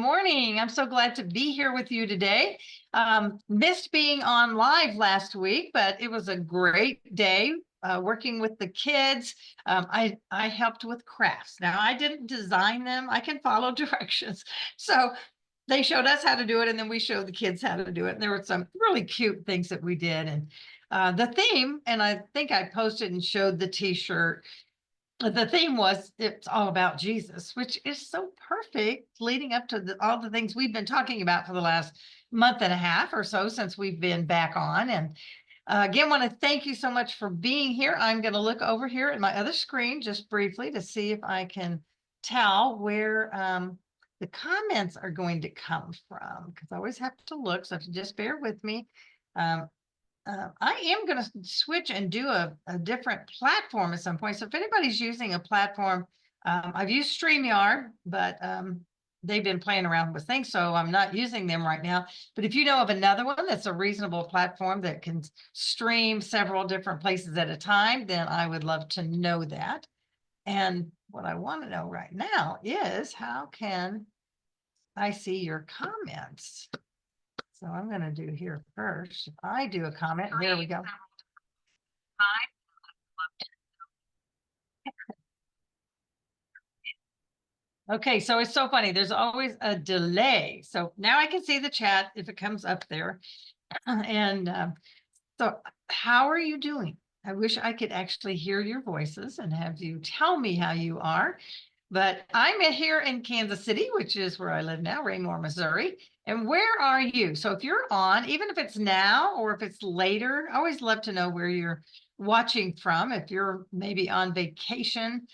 morning. I'm so glad to be here with you today. Missed being on live last week, but it was a great day working with the kids. I helped with crafts. Now, I didn't design them. I can follow directions. So they showed us how to do it, and then we showed the kids how to do it. And there were some really cute things that we did. And the theme, and I think I posted and showed the t-shirt. The theme was it's all about Jesus, which is so perfect leading up to all the things we've been talking about for the last month and a half or so since we've been back on. And again, want to thank you so much for being here. I'm going to look over here at my other screen just briefly to see if I can tell where the comments are going to come from, because I always have to look. So if you just bear with me. I am going to switch and do a different platform at some point. So if anybody's using a platform, I've used StreamYard, but they've been playing around with things, so I'm not using them right now. But if you know of another one that's a reasonable platform that can stream several different places at a time, then I would love to know that. And what I want to know right now is, how can I see your comments? So I'm going to do here first. If I do a comment, here we go. Okay, so it's so funny. There's always a delay. So now I can see the chat if it comes up there. And so how are you doing? I wish I could actually hear your voices and have you tell me how you are. But I'm here in Kansas City, which is where I live now, Raymore, Missouri. And where are you? So if you're on, even if it's now or if it's later, I always love to know where you're watching from. If you're maybe on vacation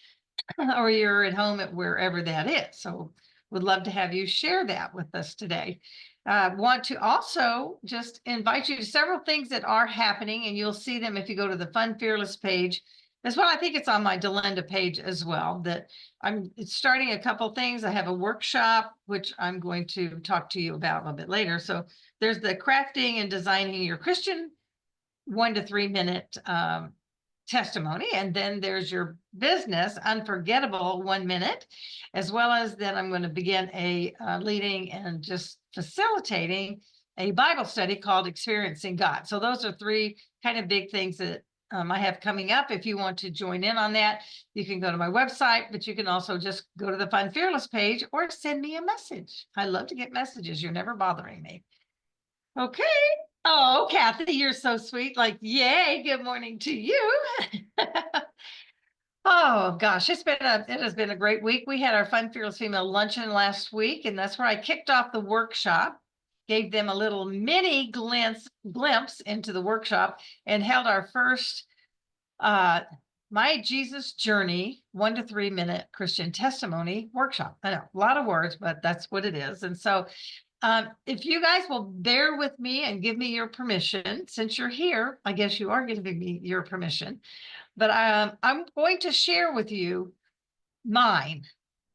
or you're at home at wherever that is. So would love to have you share that with us today. Want to also just invite you to several things that are happening, and you'll see them if you go to the Fun Fearless page as well. I think it's on my Delinda page as well, that I'm starting a couple things. I have a workshop, which I'm going to talk to you about a little bit later. So there's the crafting and designing your Christian 1 to 3 minute testimony. And then there's your business unforgettable 1 minute, as well as then I'm going to begin a leading and just facilitating a Bible study called Experiencing God. So those are three kind of big things that I have coming up. If you want to join in on that, you can go to my website, but you can also just go to the Fun Fearless page or send me a message. I love to get messages. You're never bothering me. Okay. Oh, Kathy, you're so sweet. Like, yay, good morning to you. Oh gosh, it has been a great week. We had our Fun Fearless Female Luncheon last week, and that's where I kicked off the workshop, gave them a little mini glimpse into the workshop, and held our first My Jesus Journey 1 to 3 minute Christian testimony workshop. I know, a lot of words, but that's what it is. And so if you guys will bear with me and give me your permission, since you're here, I guess you are giving me your permission, but I'm going to share with you mine.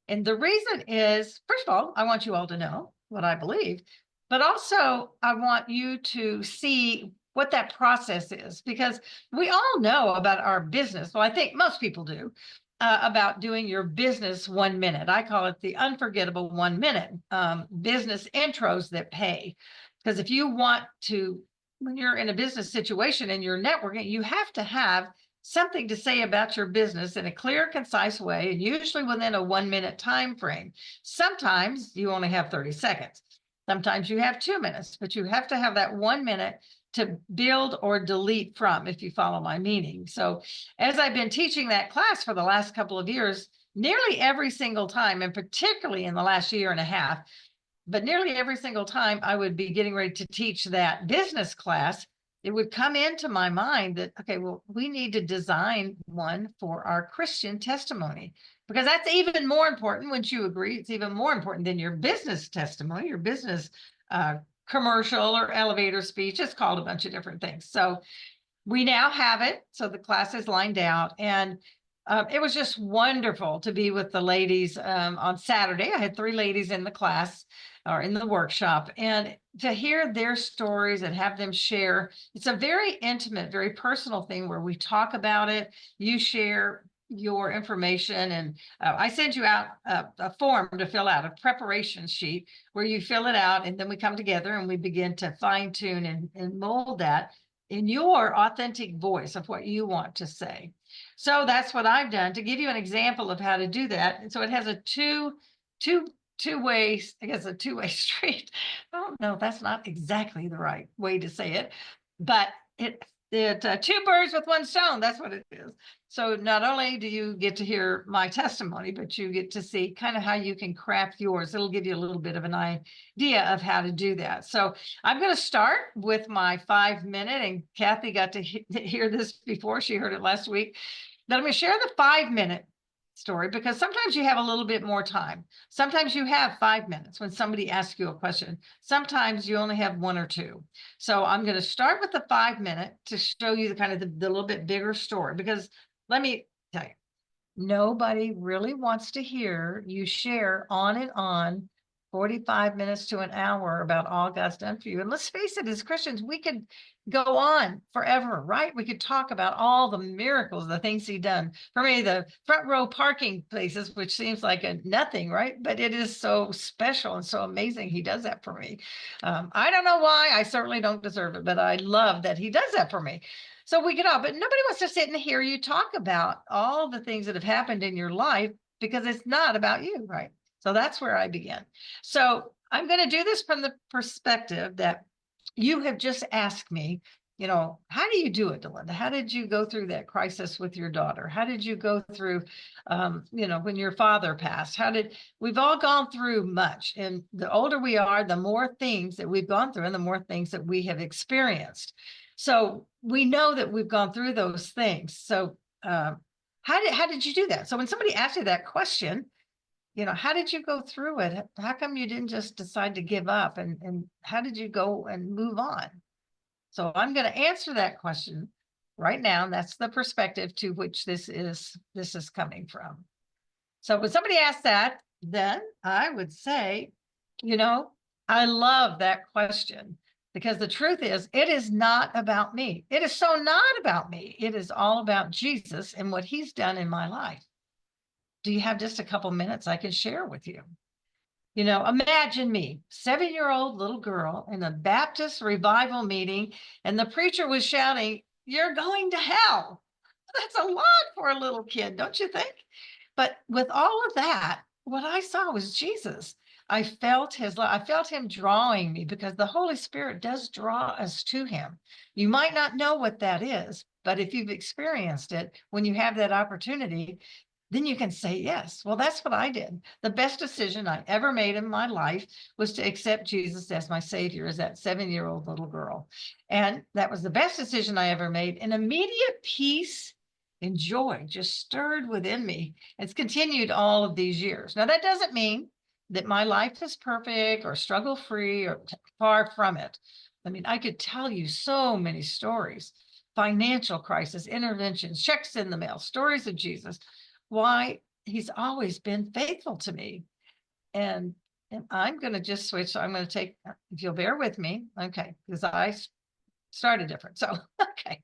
And the reason is, first of all, I want you all to know what I believe, but also I want you to see what that process is, because we all know about our business. Well, I think most people do. About doing your business 1 minute. I call it the unforgettable 1 minute business intros that pay. Because if you want to, when you're in a business situation and you're networking, you have to have something to say about your business in a clear, concise way, and usually within a 1 minute time frame. Sometimes you only have 30 seconds. Sometimes you have 2 minutes, but you have to have that 1 minute to build or delete from, if you follow my meaning. So as I've been teaching that class for the last couple of years, nearly every single time, and particularly in the last year and a half, but nearly every single time I would be getting ready to teach that business class, it would come into my mind that, okay, well, we need to design one for our Christian testimony, because that's even more important. Wouldn't you agree? It's even more important than your business testimony, your business commercial or elevator speech. It's called a bunch of different things. So we now have it. So the class is lined out, and it was just wonderful to be with the ladies on Saturday. I had 3 ladies in the class or in the workshop, and to hear their stories and have them share. It's a very intimate, very personal thing where we talk about it. You share your information, and I send you out a form to fill out, a preparation sheet where you fill it out, and then we come together and we begin to fine tune and mold that in your authentic voice of what you want to say. So that's what I've done to give you an example of how to do that. And so it has a two ways, I guess a two-way street. Oh no, that's not exactly the right way to say it, but it two birds with one stone. That's what it is. So not only do you get to hear my testimony, but you get to see kind of how you can craft yours. It'll give you a little bit of an idea of how to do that. So I'm going to start with my 5 minute, and Kathy got to hear this before. She heard it last week. Then I'm going to share the 5 minute story, because sometimes you have a little bit more time. Sometimes you have 5 minutes when somebody asks you a question. Sometimes you only have one or two. So I'm going to start with the 5 minute to show you the kind of the little bit bigger story, because let me tell you, nobody really wants to hear you share on and on 45 minutes to an hour about all God's done for you. And let's face it, as Christians, we could go on forever, right? We could talk about all the miracles, the things He done. For me, the front row parking places, which seems like a nothing, right? But it is so special and so amazing He does that for me. I don't know why. I certainly don't deserve it, but I love that He does that for me. So we get off, but nobody wants to sit and hear you talk about all the things that have happened in your life, because it's not about you, right? So that's where I begin. So I'm going to do this from the perspective that you have just asked me, how do you do it, Delinda? How did you go through that crisis with your daughter? How did you go through, when your father passed? We've all gone through much. And the older we are, the more things that we've gone through and the more things that we have experienced. So we know that we've gone through those things. So how did you do that? So when somebody asks you that question, how did you go through it? How come you didn't just decide to give up? And how did you go and move on? So I'm going to answer that question right now. And that's the perspective to which this is coming from. So when somebody asks that, then I would say, I love that question, because the truth is, it is not about me. It is so not about me. It is all about Jesus and what He's done in my life. Do you have just a couple minutes I can share with you? Imagine me, 7-year-old little girl in a Baptist revival meeting, and the preacher was shouting, "You're going to hell." That's a lot for a little kid, don't you think? But with all of that, what I saw was Jesus. I felt His love. I felt Him drawing me, because the Holy Spirit does draw us to Him. You might not know what that is, but if you've experienced it, when you have that opportunity, then you can say yes. Well, that's what I did. The best decision I ever made in my life was to accept Jesus as my Savior, as that 7-year-old little girl. And that was the best decision I ever made. And immediate peace and joy just stirred within me. It's continued all of these years. Now, that doesn't mean that my life is perfect or struggle-free, or far from it. I mean, I could tell you so many stories: financial crisis, interventions, checks in the mail, stories of Jesus. Why? He's always been faithful to me. And I'm going to just switch. So I'm going to take, if you'll bear with me, okay, because I started different. So, okay.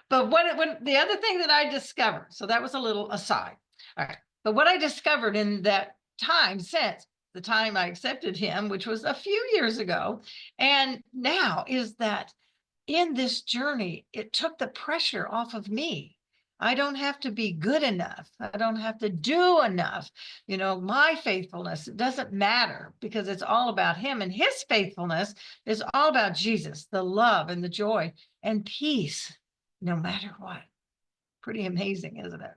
But when the other thing that I discovered, so that was a little aside. All right. But what I discovered in that time, since the time I accepted Him, which was a few years ago, and now, is that in this journey, it took the pressure off of me. I don't have to be good enough. I don't have to do enough. My faithfulness, it doesn't matter, because it's all about Him, and His faithfulness is all about Jesus, the love and the joy and peace, no matter what. Pretty amazing, isn't it?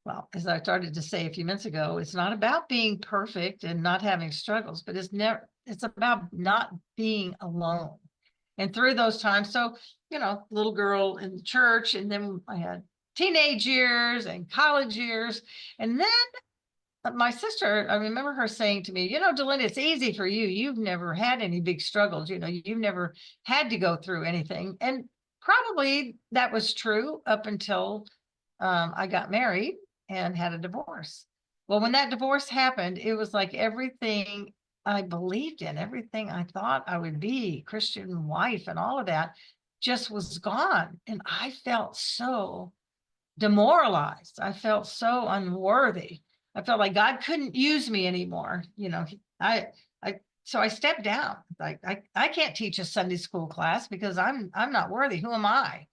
Well, as I started to say a few minutes ago, it's not about being perfect and not having struggles, but it's about not being alone. And through those times, so, little girl in the church, and then I had teenage years and college years. And then my sister, I remember her saying to me, Delinda, it's easy for you. You've never had any big struggles. You've never had to go through anything. And probably that was true up until I got married and had a divorce. Well, when that divorce happened, it was like everything I believed in, everything I thought I would be, Christian wife and all of that, just was gone. And I felt so demoralized. I felt so unworthy. I felt like God couldn't use me anymore. So I stepped down. Like I can't teach a Sunday school class because I'm not worthy. Who am I?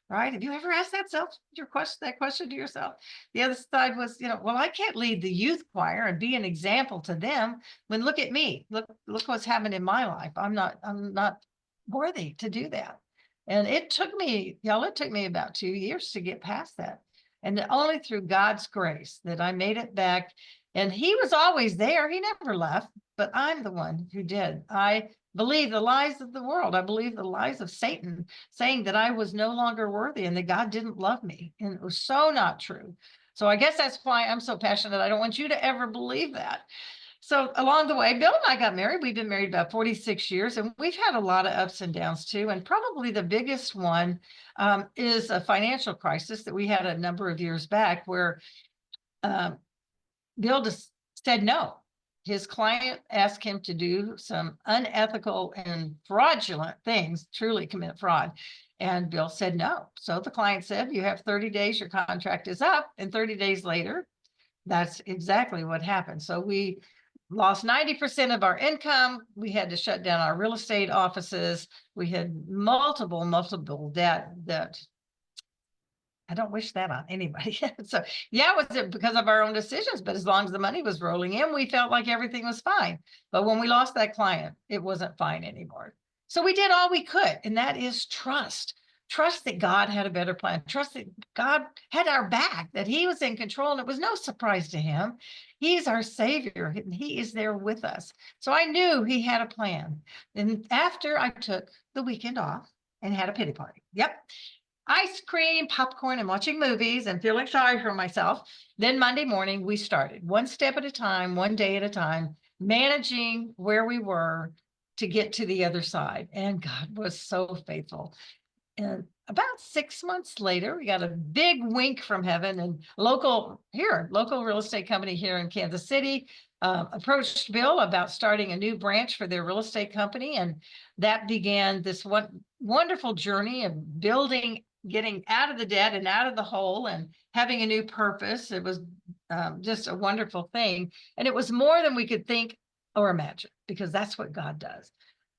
Right? Have you ever asked that question to yourself? The other side was, well, I can't lead the youth choir and be an example to them when look at me. Look what's happened in my life. I'm not worthy to do that. And it took me about 2 years to get past that. And only through God's grace that I made it back. And he was always there. He never left, but I'm the one who did. I believe the lies of the world. I believe the lies of Satan saying that I was no longer worthy and that God didn't love me. And it was so not true. So I guess that's why I'm so passionate. I don't want you to ever believe that. So along the way, Bill and I got married. We've been married about 46 years, and we've had a lot of ups and downs too. And probably the biggest one is a financial crisis that we had a number of years back where um, Bill just said no. His client asked him to do some unethical and fraudulent things, truly commit fraud. And Bill said no. So the client said, you have 30 days, your contract is up. And 30 days later, that's exactly what happened. So we lost 90% of our income. We had to shut down our real estate offices. We had multiple debt that I don't wish that on anybody. So yeah, was it because of our own decisions? But as long as the money was rolling in, we felt like everything was fine. But when we lost that client, it wasn't fine anymore. So we did all we could, and that is trust. Trust that God had a better plan. Trust that God had our back, that he was in control, and it was no surprise to him. He's our savior, and he is there with us. So I knew he had a plan. And after I took the weekend off and had a pity party. Yep, ice cream, popcorn, and watching movies and feeling sorry for myself. Then Monday morning, we started one step at a time, one day at a time, managing where we were to get to the other side. And God was so faithful. And about 6 months later, we got a big wink from heaven, and local real estate company here in Kansas City approached Bill about starting a new branch for their real estate company. And that began this wonderful journey of building, getting out of the debt and out of the hole and having a new purpose. It was just a wonderful thing. And it was more than we could think or imagine, because that's what God does.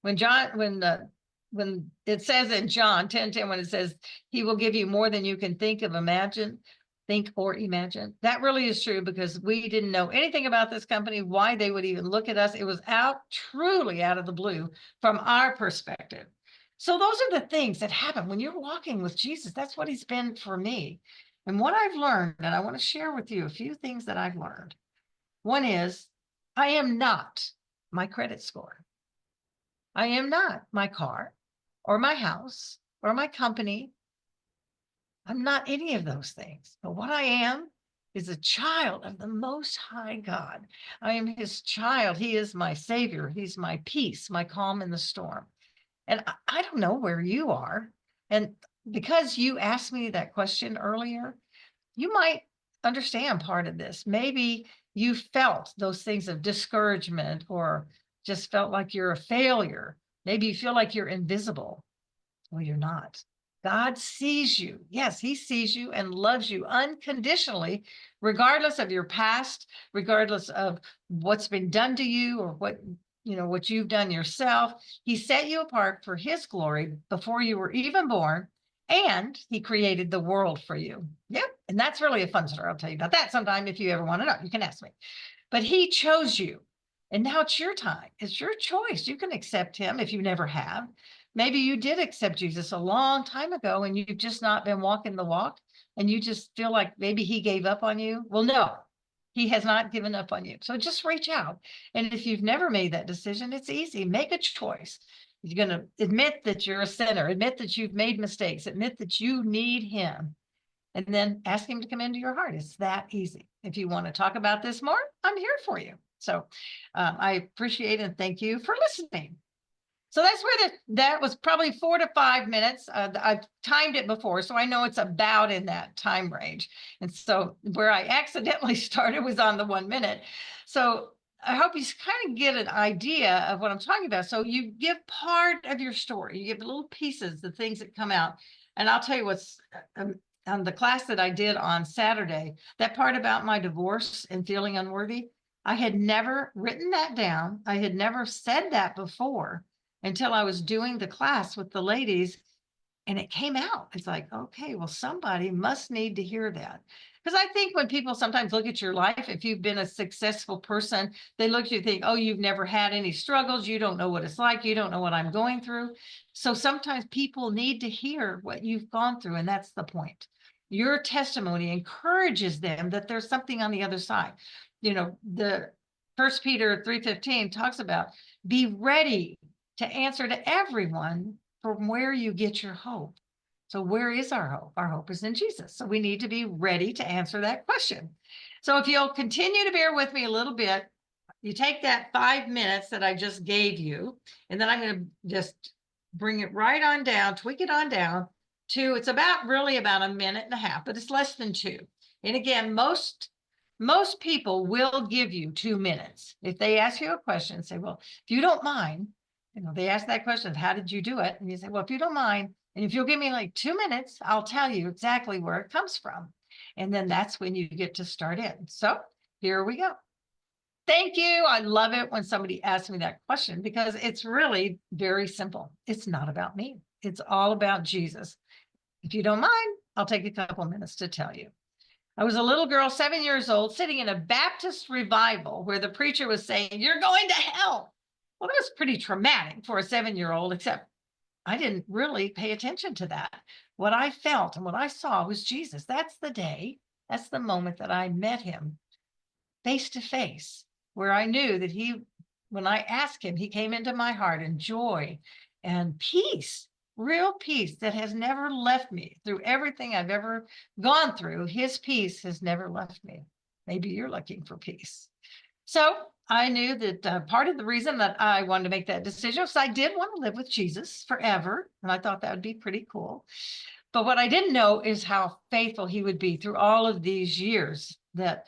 When it says in John 10:10, when it says he will give you more than you can think or imagine, that really is true, because we didn't know anything about this company, why they would even look at us. It was truly out of the blue from our perspective. So those are the things that happen when you're walking with Jesus. That's what he's been for me. And what I've learned, and I want to share with you a few things that I've learned. One is, I am not my credit score. I am not my car or my house or my company. I'm not any of those things. But what I am is a child of the Most High God. I am his child. He is my savior. He's my peace, my calm in the storm. And I don't know where you are. And because you asked me that question earlier, you might understand part of this. Maybe you felt those things of discouragement, or just felt like you're a failure. Maybe you feel like you're invisible. Well, you're not. God sees you. Yes, he sees you and loves you unconditionally, regardless of your past, regardless of what's been done to you or what you've done yourself. He set you apart for his glory before you were even born, and he created the world for you. Yep. And that's really a fun story. I'll tell you about that sometime if you ever want to know. You can ask me. But he chose you. And now it's your time. It's your choice. You can accept him if you never have. Maybe you did accept Jesus a long time ago and you've just not been walking the walk, and you just feel like maybe he gave up on you. Well, no, he has not given up on you. So just reach out. And if you've never made that decision, it's easy. Make a choice. You're going to admit that you're a sinner, admit that you've made mistakes, admit that you need him, and then ask him to come into your heart. It's that easy. If you want to talk about this more, I'm here for you. So I appreciate and thank you for listening. So that's where that was probably 4 to 5 minutes. I've timed it before, so I know it's about in that time range. And so where I accidentally started was on the 1 minute. So I hope you kind of get an idea of what I'm talking about. So you give part of your story, you give little pieces, the things that come out. And I'll tell you what's on the class that I did on Saturday, that part about my divorce and feeling unworthy, I had never written that down. I had never said that before until I was doing the class with the ladies, and it came out. It's like, okay, well, somebody must need to hear that. Because I think when people sometimes look at your life, if you've been a successful person, they look at you and think, oh, you've never had any struggles. You don't know what it's like. You don't know what I'm going through. So sometimes people need to hear what you've gone through. And that's the point. Your testimony encourages them that there's something on the other side. You know, the First Peter 3:15 talks about be ready to answer to everyone from where you get your hope. So where is our hope? Our hope is in Jesus. So we need to be ready to answer that question. So if you'll continue to bear with me a little bit, you take that 5 minutes that I just gave you, and then I'm going to just bring it right on down, tweak it on down to, it's about really about a minute and a half, but it's less than 2. And again, most people will give you 2 minutes. If they ask you a question, say, well, if you don't mind, they ask that question, how did you do it? And you say, well, if you don't mind, and if you'll give me like 2 minutes, I'll tell you exactly where it comes from. And then that's when you get to start in. So here we go. Thank you. I love it when somebody asks me that question because it's really very simple. It's not about me. It's all about Jesus. If you don't mind, I'll take a couple minutes to tell you. I was a little girl, 7 years old, sitting in a Baptist revival where the preacher was saying, you're going to hell. Well, that was pretty traumatic for a 7-year-old, except I didn't really pay attention to that. What I felt and what I saw was Jesus. That's the day, that's the moment that I met him face to face, where I knew that when I asked him, he came into my heart in joy and peace, real peace that has never left me through everything I've ever gone through. His peace has never left me. Maybe you're looking for peace. So I knew that part of the reason that I wanted to make that decision was I did want to live with Jesus forever. And I thought that would be pretty cool. But what I didn't know is how faithful he would be through all of these years that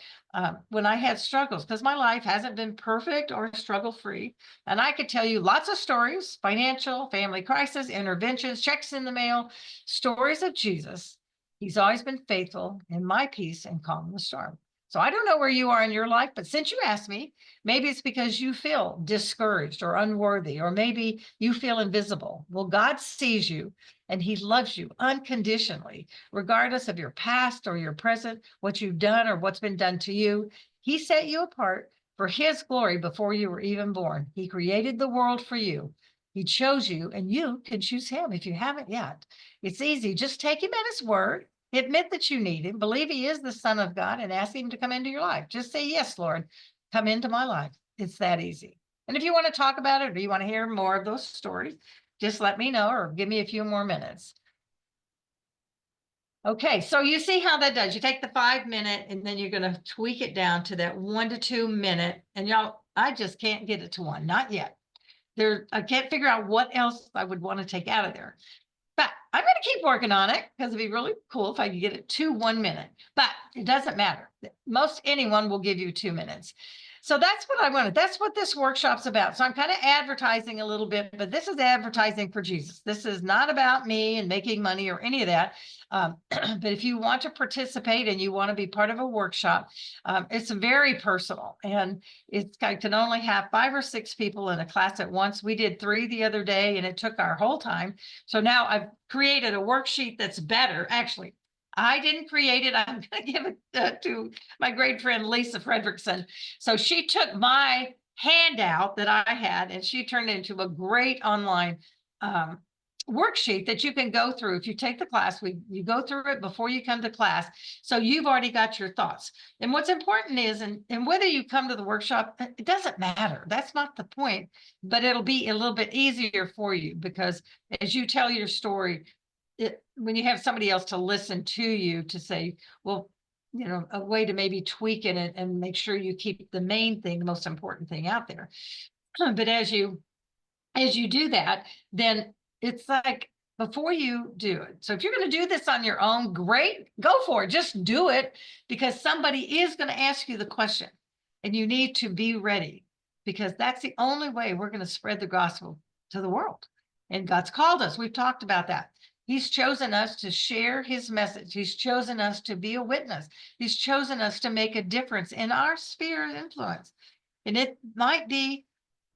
when I had struggles, because my life hasn't been perfect or struggle-free. And I could tell you lots of stories, financial, family crisis, interventions, checks in the mail, stories of Jesus. He's always been faithful in my peace and calm the storm. So I don't know where you are in your life, but since you asked me, maybe it's because you feel discouraged or unworthy, or maybe you feel invisible. Well, God sees you and he loves you unconditionally, regardless of your past or your present, what you've done or what's been done to you. He set you apart for his glory before you were even born. He created the world for you. He chose you and you can choose him if you haven't yet. It's easy. Just take him at his word. Admit that you need him, believe he is the Son of God, and ask him to come into your life. Just say, yes, Lord, come into my life. It's that easy. And if you want to talk about it or you want to hear more of those stories, just let me know or give me a few more minutes. Okay, so you see how that does. You take the 5 minute and then you're going to tweak it down to that 1 to 2 minute. And y'all, I just can't get it to 1, not yet. I can't figure out what else I would want to take out of there. But I'm going to keep working on it because it'd be really cool if I could get it to 1 minute. But it doesn't matter. Most anyone will give you 2 minutes. So that's what I wanted. That's what this workshop's about. So I'm kind of advertising a little bit, but this is advertising for Jesus. This is not about me and making money or any of that. But if you want to participate and you want to be part of a workshop, it's very personal. And I can only have 5 or 6 people in a class at once. We did 3 the other day and it took our whole time. So now I've created a worksheet that's better. Actually, I didn't create it. I'm going to give it to my great friend, Lisa Fredrickson. So she took my handout that I had and she turned it into a great online worksheet that you can go through. If you take the class, you go through it before you come to class. So you've already got your thoughts. And what's important is, and whether you come to the workshop, it doesn't matter. That's not the point, but it'll be a little bit easier for you because as you tell your story, when you have somebody else to listen to you to say, well, a way to maybe tweak it and make sure you keep the main thing, the most important thing out there. But as you do that, then it's like before you do it. So if you're going to do this on your own, great, go for it. Just do it because somebody is going to ask you the question and you need to be ready because that's the only way we're going to spread the gospel to the world. And God's called us. We've talked about that. He's chosen us to share his message. He's chosen us to be a witness. He's chosen us to make a difference in our sphere of influence. And it might be,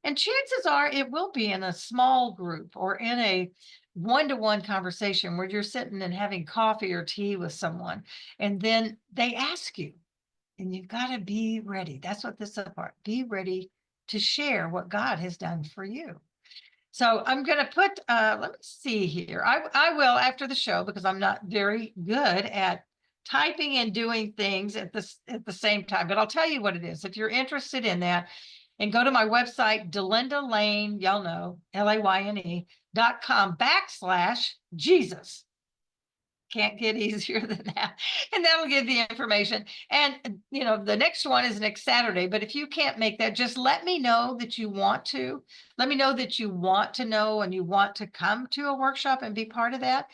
and chances are it will be in a small group or in a one-to-one conversation where you're sitting and having coffee or tea with someone. And then they ask you, and you've got to be ready. That's what this is about. Be ready to share what God has done for you. So I'm going to put, let me see here. I will after the show, because I'm not very good at typing and doing things at the same time, but I'll tell you what it is. If you're interested in that, and go to my website, Delinda Lane, y'all know, LAYNE.com/Jesus. Can't get easier than that. And that'll give the information. And, the next one is next Saturday. But if you can't make that, just let me know that you want to. Let me know that you want to know and you want to come to a workshop and be part of that.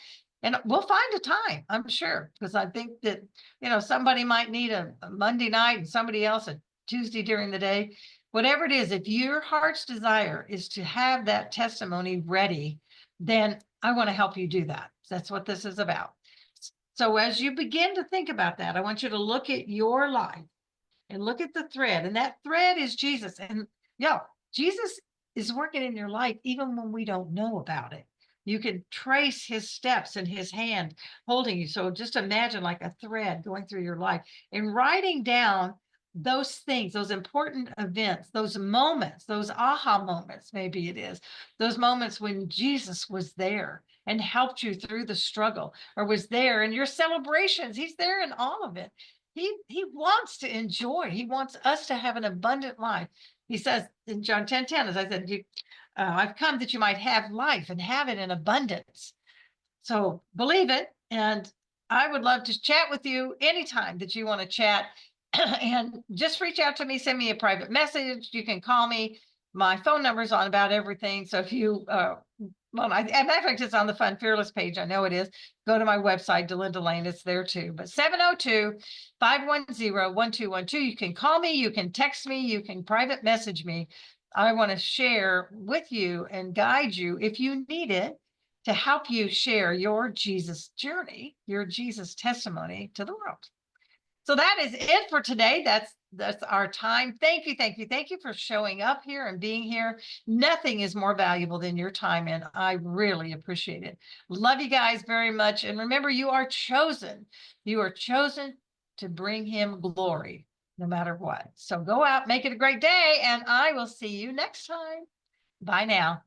And we'll find a time, I'm sure, because I think that, somebody might need a Monday night and somebody else a Tuesday during the day. Whatever it is, if your heart's desire is to have that testimony ready, then I want to help you do that. That's what this is about. So as you begin to think about that, I want you to look at your life and look at the thread. And that thread is Jesus. And Jesus is working in your life even when we don't know about it. You can trace his steps and his hand holding you. So just imagine like a thread going through your life and writing down those things, those important events, those moments, those aha moments, maybe it is, those moments when Jesus was there and helped you through the struggle, or was there in your celebrations. He's there in all of it. He wants to enjoy. He wants us to have an abundant life. He says in John 10:10, as I said, I've come that you might have life and have it in abundance. So believe it. And I would love to chat with you anytime that you want to chat. And just reach out to me, send me a private message. You can call me. My phone number is on about everything. So if you, as a matter of fact, it's on the Fun Fearless page. I know it is. Go to my website, Delinda Lane. It's there too. But 702-510-1212. You can call me. You can text me. You can private message me. I want to share with you and guide you if you need it to help you share your Jesus journey, your Jesus testimony to the world. So that is it for today. That's our time. Thank you, thank you, thank you for showing up here and being here. Nothing is more valuable than your time, and I really appreciate it. Love you guys very much. And remember, you are chosen. You are chosen to bring him glory no matter what. So go out, make it a great day, and I will see you next time. Bye now.